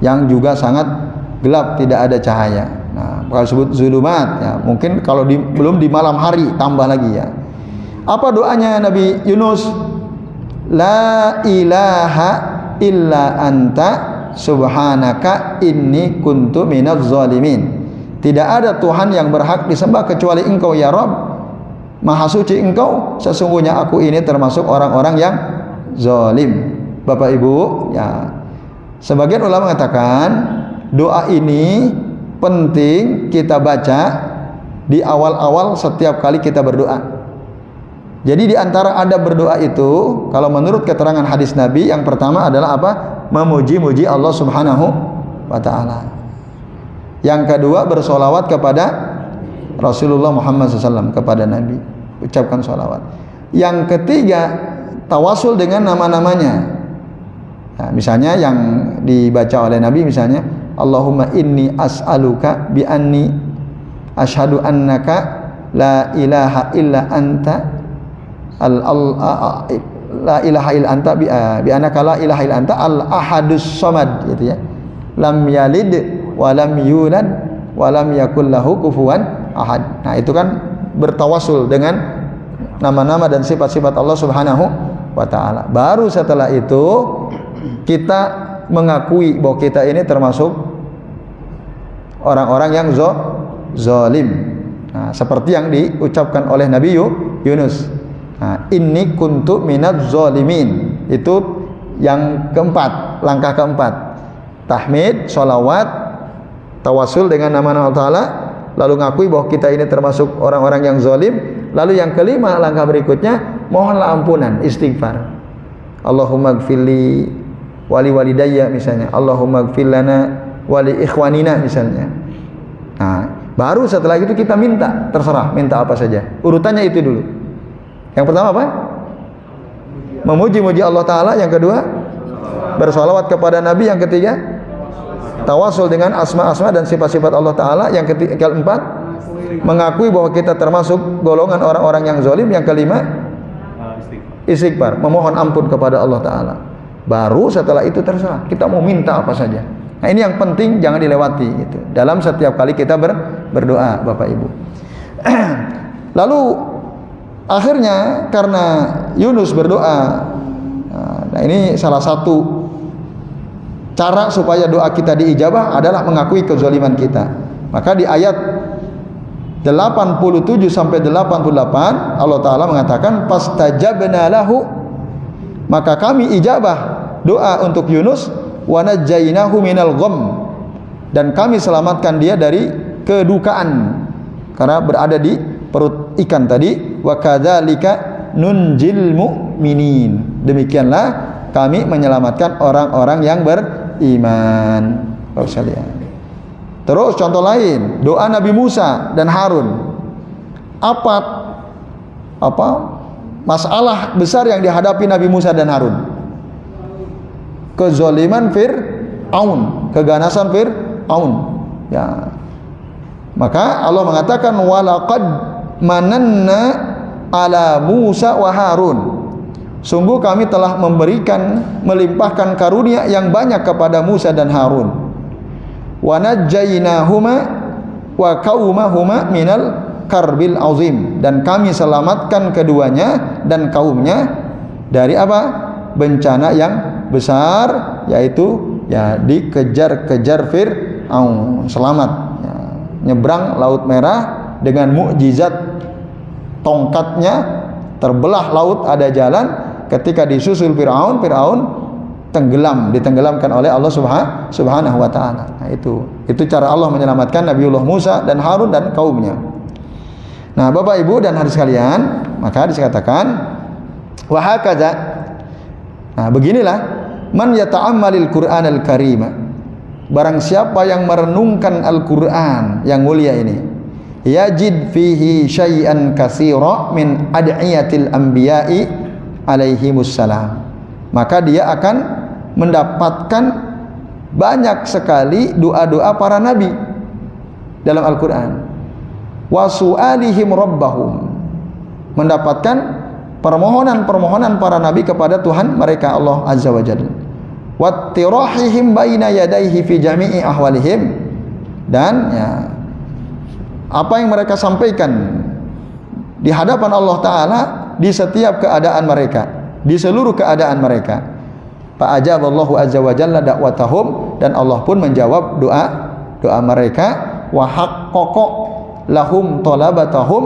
yang juga sangat gelap, tidak ada cahaya. Nah, kalau disebut zulumat, ya, mungkin kalau belum di malam hari tambah lagi, ya. Apa doanya Nabi Yunus? La ilaha illa anta subhanaka inni kuntu minadz zalimin. Tidak ada Tuhan yang berhak disembah kecuali Engkau ya Rabb. Maha suci Engkau, sesungguhnya aku ini termasuk orang-orang yang zalim. Bapak Ibu, ya, sebagian ulama mengatakan doa ini penting kita baca di awal-awal setiap kali kita berdoa. Jadi di antara adab berdoa itu, kalau menurut keterangan hadis Nabi, yang pertama adalah apa? Memuji-muji Allah Subhanahu wa Ta'ala. Yang kedua, bersolawat kepada Rasulullah Muhammad SAW, kepada Nabi, ucapkan solawat. Yang ketiga, tawasul dengan nama-namanya. Nah, misalnya yang dibaca oleh Nabi, misalnya Allahumma inni as'aluka bi anni asyhadu annaka la ilaha illa anta la ilaha illa anta bi annaka la ilaha illa anta al ahadus samad, gitu, ya. Lam yalid wa lam yulad wa lam yakul lahu kufuwan ahad. Nah, itu kan bertawasul dengan nama-nama dan sifat-sifat Allah Subhanahu wa taala. Baru setelah itu kita mengakui bahwa kita ini termasuk orang-orang yang zalim. Nah, seperti yang diucapkan oleh Nabi Yunus. Nah, inni kuntu minadz zalimin. Itu yang keempat, langkah keempat. Tahmid, sholawat, tawasul dengan nama-nama Allah, lalu ngakui bahwa kita ini termasuk orang-orang yang zalim. Lalu yang kelima, langkah berikutnya, mohonlah ampunan, istighfar. Allahumma gfirli wali walidayya misalnya, Allahumma gfir lana wali ikhwanina misalnya. Nah, baru setelah itu kita minta, terserah minta apa saja. Urutannya itu dulu. Yang pertama apa? Memuji-muji Allah Ta'ala. Yang kedua, bersolawat kepada Nabi. Yang ketiga, tawasul dengan asma-asma dan sifat-sifat Allah Ta'ala. Yang keempat, mengakui bahwa kita termasuk golongan orang-orang yang zalim. Yang kelima, istighfar, memohon ampun kepada Allah Ta'ala. Baru setelah itu terserah, kita mau minta apa saja. Nah, ini yang penting, jangan dilewati gitu. Dalam setiap kali kita berdoa, Bapak Ibu. Lalu akhirnya karena Yunus berdoa, nah ini salah satu cara supaya doa kita diijabah adalah mengakui kezaliman kita. Maka di ayat 87 sampai 88 Allah Ta'ala mengatakan fastajabna lahu, maka kami ijabah doa untuk Yunus, wa najjaynahu minal gham, dan kami selamatkan dia dari kedukaan karena berada di perut ikan tadi. Wa kadzalika nunjil mu'minin, demikianlah kami menyelamatkan orang-orang yang beriman. Terus contoh lain, doa Nabi Musa dan Harun. Apa masalah besar yang dihadapi Nabi Musa dan Harun? Kezaliman Fir'aun, keganasan Fir'aun. Ya. Maka Allah mengatakan walaqad mananna ala Musa wa Harun. Sungguh kami telah melimpahkan karunia yang banyak kepada Musa dan Harun. Wa najjaynahuma wa qaumahuma minal karbil azim, dan kami selamatkan keduanya dan kaumnya dari apa? Bencana yang besar, yaitu ya dikejar-kejar Fir'aun. Selamat ya, nyebrang Laut Merah dengan mukjizat tongkatnya, terbelah laut, ada jalan. Ketika disusul Fir'aun ditenggelamkan oleh Allah Subhanahu wa taala. Nah, itu cara Allah menyelamatkan Nabiullah Musa dan Harun dan kaumnya. Nah, Bapak Ibu dan hadirin sekalian, maka dikatakan wa hakadza. Nah, beginilah man yata'ammalil Qur'anal Karima. Barang siapa yang merenungkan Al-Qur'an yang mulia ini, yajid fihi syai'an katsira min ad'iyatil anbiya'i alaihimus salam. Maka dia akan mendapatkan banyak sekali doa-doa para nabi dalam Al-Qur'an. Wa su'alihim rabbahum, mendapatkan permohonan-permohonan para nabi kepada Tuhan mereka Allah Azza wa Jalla. Wattirahihim baina yadayhi fi jami'i ahwalihim, dan ya, apa yang mereka sampaikan di hadapan Allah Ta'ala di setiap keadaan mereka, di seluruh keadaan mereka. Fa ajaballahu azza wa jalla da'watahum, dan Allah pun menjawab doa mereka. Wa haqqaqa lahum talabatahum,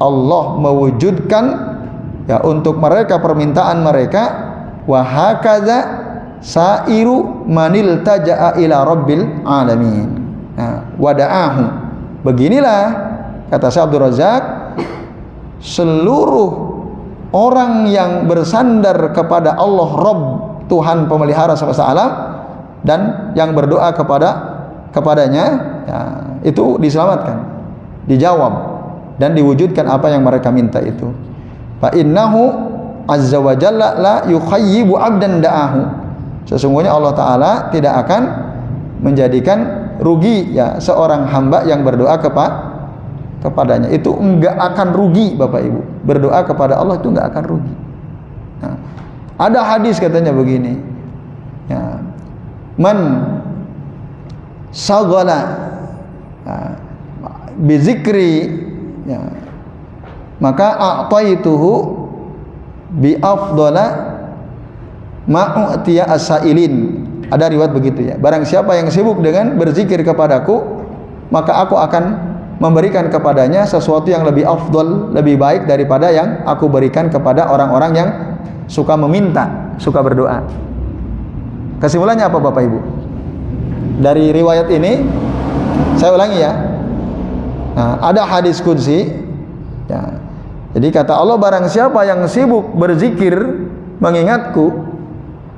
Allah mewujudkan ya untuk mereka permintaan mereka. Wa hakadza sairu manil taja'a ila rabbil alamin. Nah, wada'ahu, beginilah kata Syekh Abdul Razak, seluruh orang yang bersandar kepada Allah Rabb, Tuhan pemelihara semesta alam, dan yang berdoa kepadanya ya, itu diselamatkan, dijawab, dan diwujudkan apa yang mereka minta itu. Fa innahu azza wa jalla la yukhayyibu 'abdan da'ahu. Sesungguhnya Allah Ta'ala tidak akan menjadikan rugi ya seorang hamba yang berdoa kepadanya. Itu enggak akan rugi, Bapak Ibu. Berdoa kepada Allah itu enggak akan rugi. Nah, ada hadis katanya begini ya, man sagala bizikri ya, maka a'taituhu bi afdala ma'utiya as-sailin. Ada riwayat begitu ya. Barang siapa yang sibuk dengan berzikir kepadaku, maka aku akan memberikan kepadanya sesuatu yang lebih afdal, lebih baik daripada yang aku berikan kepada orang-orang yang suka meminta, suka berdoa. Kesimpulannya apa Bapak Ibu? Dari riwayat ini, saya ulangi ya. Nah, ada hadis qudsi ya. Jadi kata Allah, barang siapa yang sibuk berzikir mengingatku,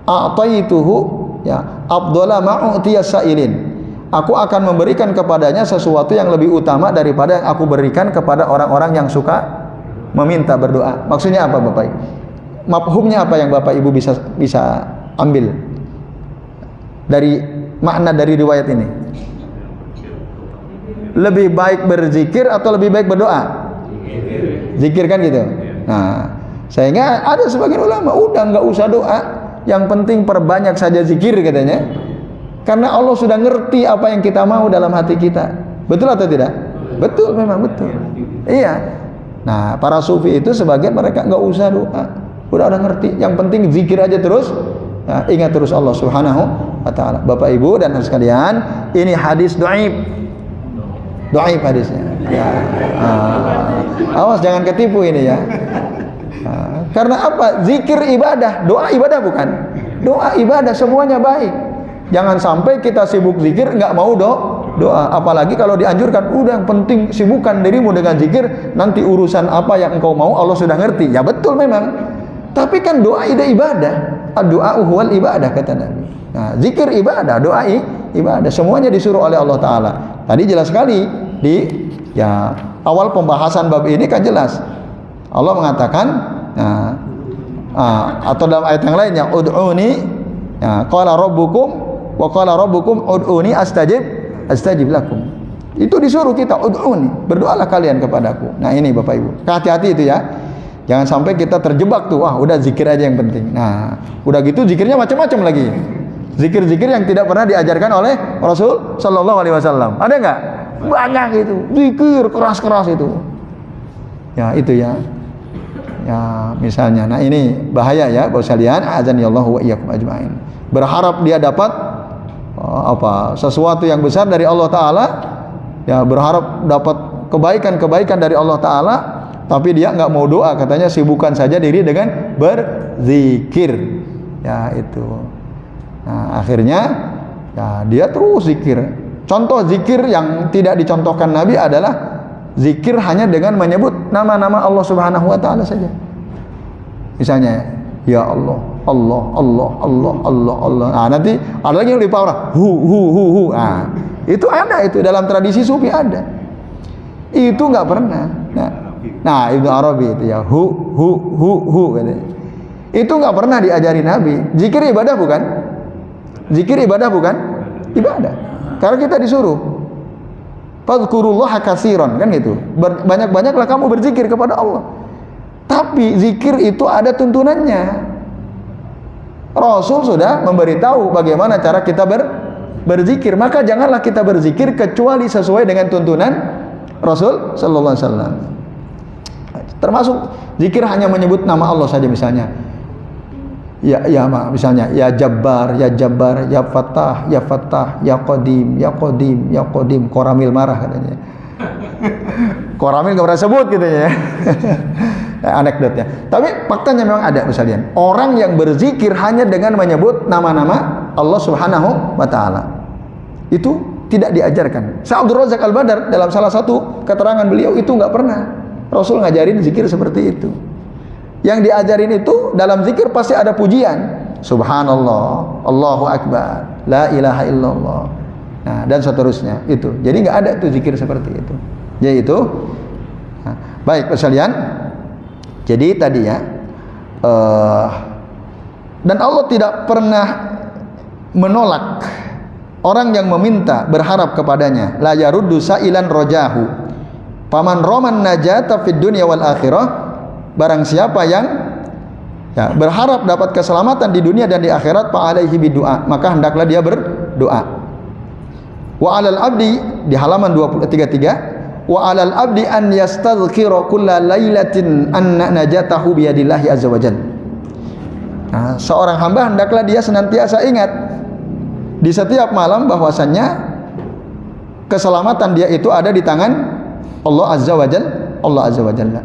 a'taituhu ya afdala ma'utiyas sailin, aku akan memberikan kepadanya sesuatu yang lebih utama daripada yang aku berikan kepada orang-orang yang suka meminta berdoa. Maksudnya apa Bapak Ibu? Mafhumnya apa yang Bapak Ibu bisa ambil dari makna dari riwayat ini? Lebih baik berzikir atau lebih baik berdoa? Zikir kan gitu. Nah, sehingga ada sebagian ulama udah nggak usah doa, yang penting perbanyak saja zikir katanya. Karena Allah sudah ngerti apa yang kita mau dalam hati kita. Betul atau tidak? Betul, memang betul. Iya. Nah, para sufi itu sebagian mereka nggak usah doa, udah ngerti. Yang penting zikir aja terus. Nah, ingat terus Allah Subhanahu wa taala. Bapak Ibu dan sekalian, ini hadis dhaif. Dhaif hadisnya. Ya. Awas jangan ketipu ini ya. Karena apa? Zikir ibadah, doa ibadah bukan? Doa ibadah, semuanya baik. Jangan sampai kita sibuk zikir nggak mau doa. Apalagi kalau dianjurkan, udah yang penting sibukkan dirimu dengan zikir, nanti urusan apa yang engkau mau Allah sudah ngerti. Ya betul memang. Tapi kan doa ibadah. Doa huwal ibadah kata Nabi. Nah, zikir ibadah, doa ibadah, semuanya disuruh oleh Allah Taala. Tadi jelas sekali di ya awal pembahasan bab ini kan jelas. Allah mengatakan atau dalam ayat yang lainnya, ud'uni ya, qala rabbukum wa qala rabbukum ud'uni astajib lakum. Itu disuruh kita, ud'uni, berdoalah kalian kepadaku. Nah, ini Bapak Ibu. Hati-hati itu ya. Jangan sampai kita terjebak tuh, wah udah zikir aja yang penting. Nah, udah gitu zikirnya macam-macam lagi. Zikir-zikir yang tidak pernah diajarkan oleh Rasul sallallahu alaihi wasallam. Ada enggak? Banyak itu. Zikir keras-keras itu. Ya, itu ya. Ya, misalnya. Nah, ini bahaya ya, Bapak sekalian, azanillahu wa iyyakum ajmain. Berharap dia dapat sesuatu yang besar dari Allah Taala, ya berharap dapat kebaikan-kebaikan dari Allah Taala, tapi dia nggak mau doa, katanya sibukkan saja diri dengan berzikir. Ya, itu. Nah, akhirnya ya dia terus zikir. Contoh zikir yang tidak dicontohkan Nabi adalah zikir hanya dengan menyebut nama-nama Allah Subhanahu wa taala saja. Misalnya, ya Allah, Allah, Allah, Allah, Allah, Allah. Nah, nanti ada lagi yang lebih parah, hu. Nah, itu ada, itu dalam tradisi sufi ada. Itu nggak pernah. Nah, Ibnu Arabi itu ya, hu katanya. Itu nggak pernah diajari Nabi. Zikir ibadah bukan? Zikir ibadah bukan? Ibadah. Karena kita disuruh fadhkurullaha katsiran, kan gitu. Banyak-banyaklah kamu berzikir kepada Allah. Tapi zikir itu ada tuntunannya. Rasul sudah memberitahu bagaimana cara kita berzikir. Maka janganlah kita berzikir kecuali sesuai dengan tuntunan Rasul sallallahu alaihi wasallam. Termasuk zikir hanya menyebut nama Allah saja misalnya. Ya misalnya ya Jabbar, ya Fattah, ya Qadim, ya Qadim. Koramil marah katanya. Koramil nggak pernah sebut gitu ya. Anekdotnya. Tapi faktanya memang ada misalnya. Orang yang berzikir hanya dengan menyebut nama-nama Allah Subhanahu wa taala. Itu tidak diajarkan. Syekh Abdul Razak Al-Badar dalam salah satu keterangan beliau itu nggak pernah Rasul ngajarin zikir seperti itu. Yang diajarin itu dalam zikir pasti ada pujian. Subhanallah, Allahu Akbar, La ilaha illallah. Nah, dan seterusnya itu. Jadi nggak ada tuh zikir seperti itu. Yaitu baik sekalian. Jadi tadi ya dan Allah tidak pernah menolak orang yang meminta berharap kepadanya. La yaruddu sa'ilan rojahu. Paman roman najata fid dunya wal akhirah. Barang siapa yang ya, berharap dapat keselamatan di dunia dan di akhirat, fa alaihi bidu'a, maka hendaklah dia berdoa. Wa 'alal abdi di halaman 233, wa 'alal abdi an yastadhkira kulla lailatin anna najatahu bi yadillahi azza wajalla. Nah, seorang hamba hendaklah dia senantiasa ingat di setiap malam bahwasannya keselamatan dia itu ada di tangan Allah azza wajalla. Allah azza wajalla.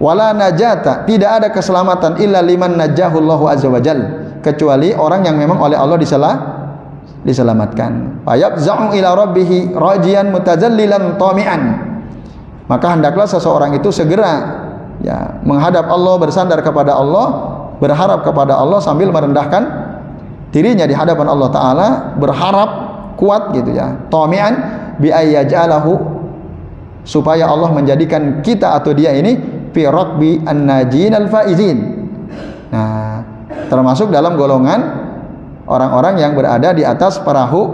Wala najata, tidak ada keselamatan illa liman najahullahu azza wajalla, kecuali orang yang memang oleh Allah diselamatkan. Fayabza'u ila rabbih rajian mutazallilan tami'an. Maka hendaklah seseorang itu segera ya menghadap Allah, bersandar kepada Allah, berharap kepada Allah sambil merendahkan dirinya di hadapan Allah taala, berharap kuat gitu ya. Tami'an bi ayyaj'alahu, supaya Allah menjadikan kita atau dia ini fi raqbi an-najin al-faizin. Nah, termasuk dalam golongan orang-orang yang berada di atas perahu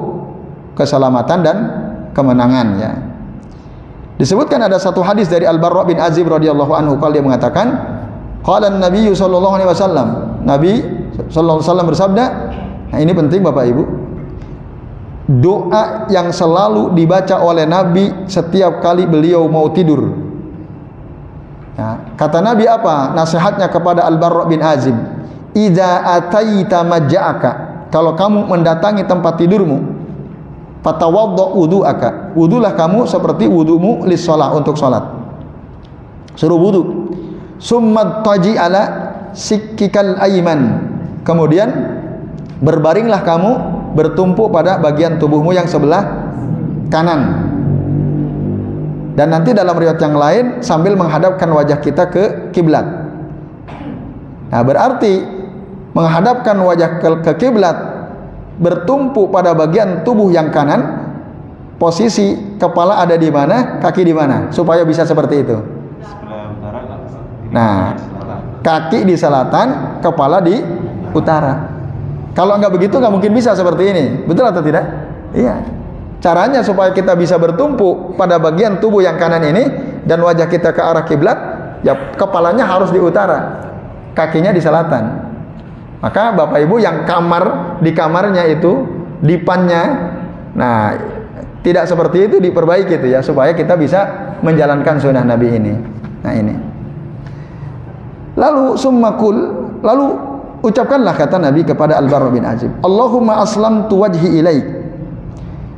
keselamatan dan kemenangan ya. Disebutkan ada satu hadis dari Al-Barra bin Azib radhiyallahu anhu, kalau dia mengatakan, qala an-nabiy sallallahu alaihi wasallam, Nabi sallallahu alaihi wasallam bersabda, nah ini penting Bapak Ibu, doa yang selalu dibaca oleh Nabi setiap kali beliau mau tidur. Ya, kata Nabi apa nasihatnya kepada Al-Barra bin Azib? Idza ataita maja'aka, kalau kamu mendatangi tempat tidurmu, fatawadda wudu'aka, wudulah kamu seperti wudumu lis shalah, untuk salat. Suruh wudu. Summa taji ala sikkikal ayman, kemudian berbaringlah kamu bertumpu pada bagian tubuhmu yang sebelah kanan. Dan nanti dalam riwayat yang lain sambil menghadapkan wajah kita ke kiblat. Nah, berarti menghadapkan wajah ke kiblat, bertumpu pada bagian tubuh yang kanan, posisi kepala ada di mana, kaki di mana, supaya bisa seperti itu. Nah, kaki di selatan, kepala di utara. Kalau nggak begitu nggak mungkin bisa seperti ini, betul atau tidak? Iya. Caranya supaya kita bisa bertumpu pada bagian tubuh yang kanan ini dan wajah kita ke arah kiblat, ya kepalanya harus di utara, kakinya di selatan. Maka Bapak Ibu yang di kamarnya itu dipannya, nah tidak seperti itu, diperbaiki itu ya, supaya kita bisa menjalankan sunnah Nabi ini. Nah ini. Lalu summakul, lalu ucapkanlah kata Nabi kepada Al-Barra bin Azib, Allahumma aslamtu wajhi ilaik.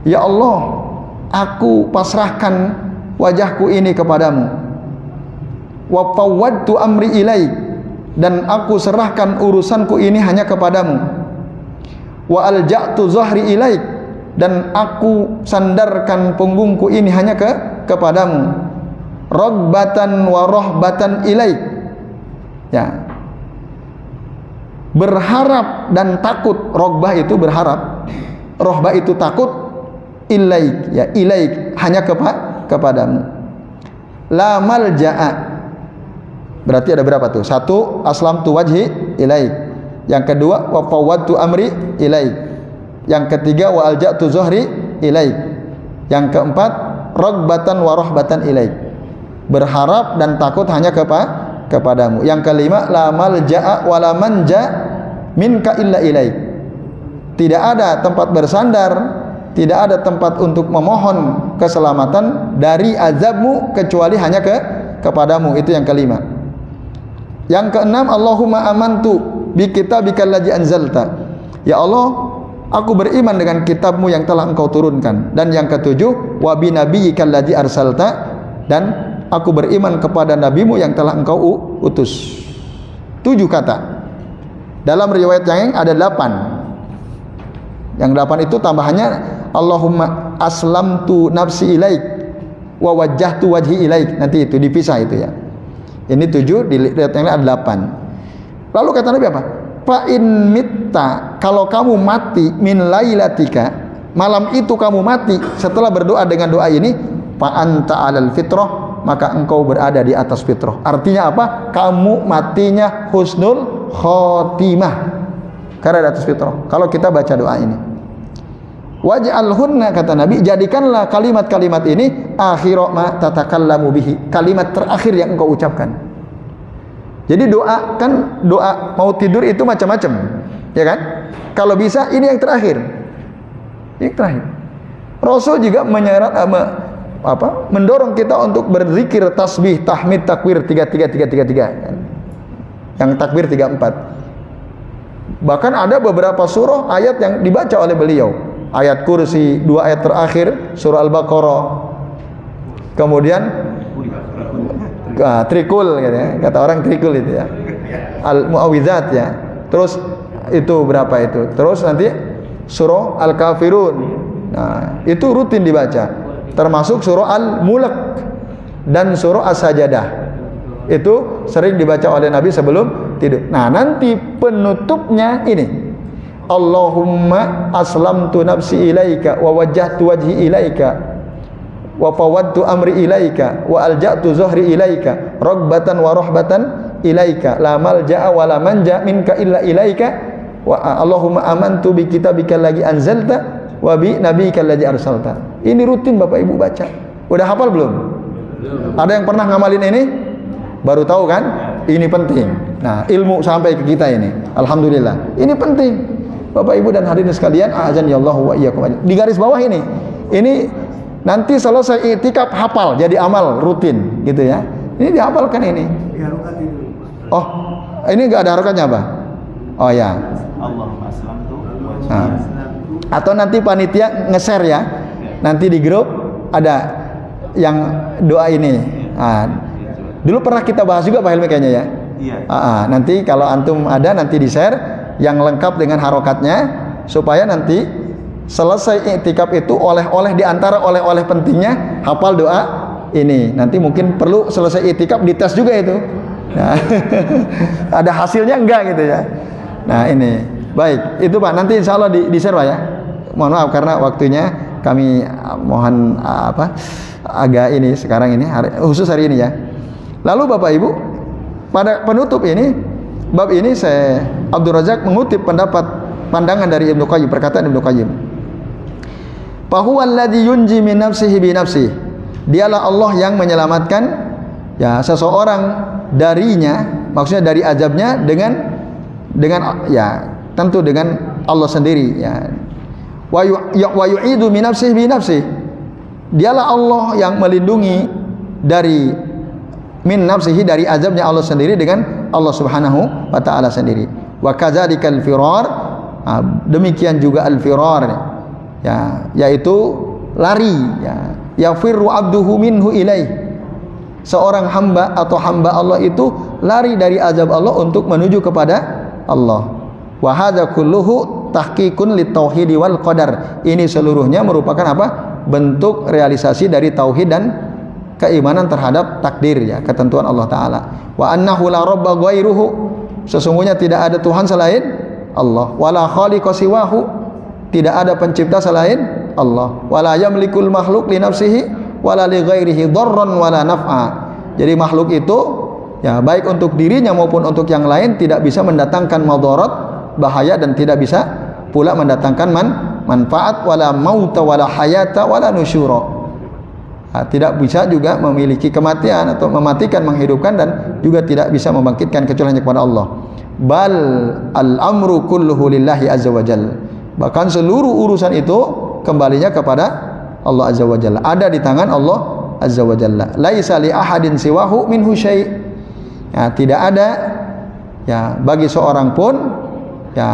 Ya Allah, aku pasrahkan wajahku ini kepadamu. Wa fawwadtu amri ilaik, dan aku serahkan urusanku ini hanya kepadamu. Wa alja'tu zahri ilaik, dan aku sandarkan punggungku ini hanya kepadamu. Ragbatan wa rahbatan ilaik. Ya. Berharap dan takut. Ragbah itu berharap, rahbah itu takut. Ilaik, ya ilaik, hanya kepadamu. La malja'a, berarti ada berapa tuh? Satu, aslamtu wajhi ilaik. Yang kedua, wa fawwadtu amri ilaik. Yang ketiga, wa alja'tu zuhri ilaik. Yang keempat, ragbatan wa rahbatan ilaik, berharap dan takut hanya kepadamu. Yang kelima, la malja'a wa la manja minka illa ilaik, tidak ada tempat bersandar, tidak ada tempat untuk memohon keselamatan dari azabmu kecuali hanya kepadamu. Itu yang kelima. Yang keenam, Allahumma amantu bi kitabikal ladzi anzalta. Ya Allah, aku beriman dengan kitabmu yang telah engkau turunkan. Dan yang ketujuh, wa bi nabiyyikal ladzi arsalta, dan aku beriman kepada nabimu yang telah engkau utus. 7 kata. Dalam riwayat yang ada 8. Yang 8 itu tambahannya Allahumma aslamtu nafsi ilaik wa wajjahtu wajhi ilaik. Nanti itu dipisah itu ya. Ini 7, di riwayat yang lain ada 8. Lalu kata Nabi apa? Fa in mitta, kalau kamu mati min lailatika, malam itu kamu mati setelah berdoa dengan doa ini, fa anta alal fitrah, maka engkau berada di atas fitrah. Artinya apa? Kamu matinya husnul khotimah, karena di atas fitrah. Kalau kita baca doa ini, waj'alhunna, kata Nabi, jadikanlah kalimat-kalimat ini akhira ma tatakallamu bihi, kalimat terakhir yang engkau ucapkan. Jadi doa kan, doa mau tidur itu macam-macam, ya kan? Kalau bisa ini yang terakhir. Yang terakhir. Rasul juga mendorong kita untuk berzikir, tasbih, tahmid, takbir 3333. Yang takbir 34. Bahkan ada beberapa surah ayat yang dibaca oleh beliau. Ayat Kursi, 2 ayat terakhir surah Al-Baqarah. Kemudian trikul gitu ya. Kata orang trikul itu ya. Al-Mu'awwidzat ya. Terus itu berapa itu? Terus nanti surah Al-Kafirun. Nah, itu rutin dibaca. Termasuk surah Al-Mulk dan surah As-Sajadah. Itu sering dibaca oleh Nabi sebelum tidur. Nah, nanti penutupnya ini. Allahumma aslamtu nafsi ilaika wa wajjahtu wajhi ilaika wa fawwadtu amri ilaika wa alja'tu zuhri ilaika ragbatan wa rahbatan ilaika la malja'a wa la manja minka illa ilaika wa Allahumma amantu bi kitabika lagi anzalta wa bi nabiyyika alladzi arsalta. Ini rutin Bapak Ibu baca. Udah hafal belum? Ada yang pernah ngamalin ini? Baru tahu kan? Ini penting. Nah, ilmu sampai ke kita ini. Alhamdulillah. Ini penting. Bapak Ibu dan hadirin sekalian, azan ya Allah wa iyyakum. Di garis bawah ini. Ini nanti selesai iktikaf hafal jadi amal rutin gitu ya. Ini dihafalkan ini. Oh, ini enggak ada harokatnya apa? Oh ya. Allahumma aslamtu. Atau nanti panitia nge-share ya. Nanti di grup ada yang doa ini. Dulu pernah kita bahas juga Pak Helmi kayaknya ya. Iya. Nanti kalau antum ada nanti di-share yang lengkap dengan harokatnya supaya nanti selesai iktikaf itu oleh-oleh di antara oleh-oleh pentingnya hafal doa ini. Nanti mungkin perlu selesai iktikaf dites juga itu. Nah, ada hasilnya enggak gitu ya. Nah, ini. Baik, itu Pak. Nanti insya Allah di-share Pak ya. Mohon maaf karena waktunya kami mohon agak ini sekarang ini khusus hari ini ya. Lalu Bapak Ibu, pada penutup ini, bab ini saya Abdul Razak mengutip pandangan dari Ibnu Qayyim, perkataan Ibnu Qayyim. Fahuwallazi yunji min nafsihi bi nafsihi. Dialah Allah yang menyelamatkan ya seseorang darinya, maksudnya dari azabnya dengan ya tentu dengan Allah sendiri ya. Wa yu'idu min nafsihi bi nafsihi. Dialah Allah yang melindungi dari min nafsihi dari azabnya Allah sendiri dengan Allah Subhanahu wa taala sendiri. Wa kadzalikal firar, demikian juga al-firar ya, yaitu lari ya. Yafirru abduhu minhu ilaih. Seorang hamba atau hamba Allah itu lari dari azab Allah untuk menuju kepada Allah. Wa hadza kulluhu tahqiqun litauhid wal qadar. Ini seluruhnya merupakan apa? Bentuk realisasi dari tauhid dan keimanan terhadap takdir ya, ketentuan Allah taala. Wa annahu la rabba ghairuhu, sesungguhnya tidak ada Tuhan selain Allah. Wala khaliqa siwahu, tidak ada pencipta selain Allah. Wala yamlikul makhluk li nafsihi wala li ghairihi dharran wala naf'a. Jadi makhluk itu ya baik untuk dirinya maupun untuk yang lain tidak bisa mendatangkan madarat, bahaya, dan tidak bisa pula mendatangkan manfaat, wala mauta wala hayata wala nusyura. Tidak bisa juga memiliki kematian atau mematikan, menghidupkan, dan juga tidak bisa membangkitkan kecuali hanya kepada Allah. Bal al-amru kulluhu lillahi azza wa jalla. Bahkan seluruh urusan itu kembalinya kepada Allah azza wa jalla. Ada di tangan Allah azza wa jalla. Laisa li ahadin siwahu minhu syai'. Ya, tidak ada ya bagi seorang pun ya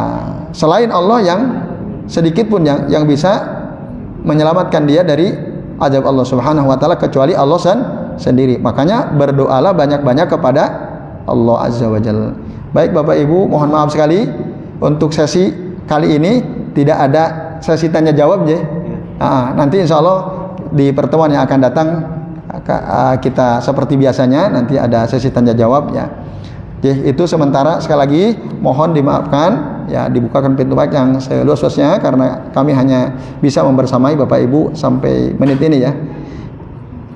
selain Allah yang sedikit pun yang bisa menyelamatkan dia dari azab Allah Subhanahu wa taala kecuali Allah sendiri. Makanya berdoalah banyak-banyak kepada Allah Azza wa Jalla. Baik Bapak Ibu, mohon maaf sekali untuk sesi kali ini tidak ada sesi tanya jawab ya. Nanti insya Allah di pertemuan yang akan datang kita seperti biasanya nanti ada sesi tanya jawab ya. Itu sementara sekali lagi mohon dimaafkan ya, dibukakan pintu mic yang seluas-luasnya karena kami hanya bisa membersamai Bapak Ibu sampai menit ini ya.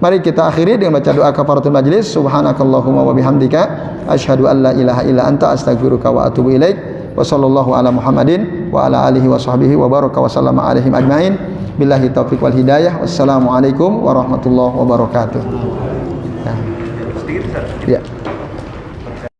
Mari kita akhiri dengan baca doa kafaratul majlis. Subhanakallahumma wa bihamdika asyhadu an la ilaha illa anta astaghfiruka wa atubu ilaik. Wa sallallahu ala Muhammadin wa ala alihi wa sahbihi wa baraka wa sallama alaihim ajmain. Billahi taufiq wal hidayah. Wassalamualaikum warahmatullahi wabarakatuh. Ya.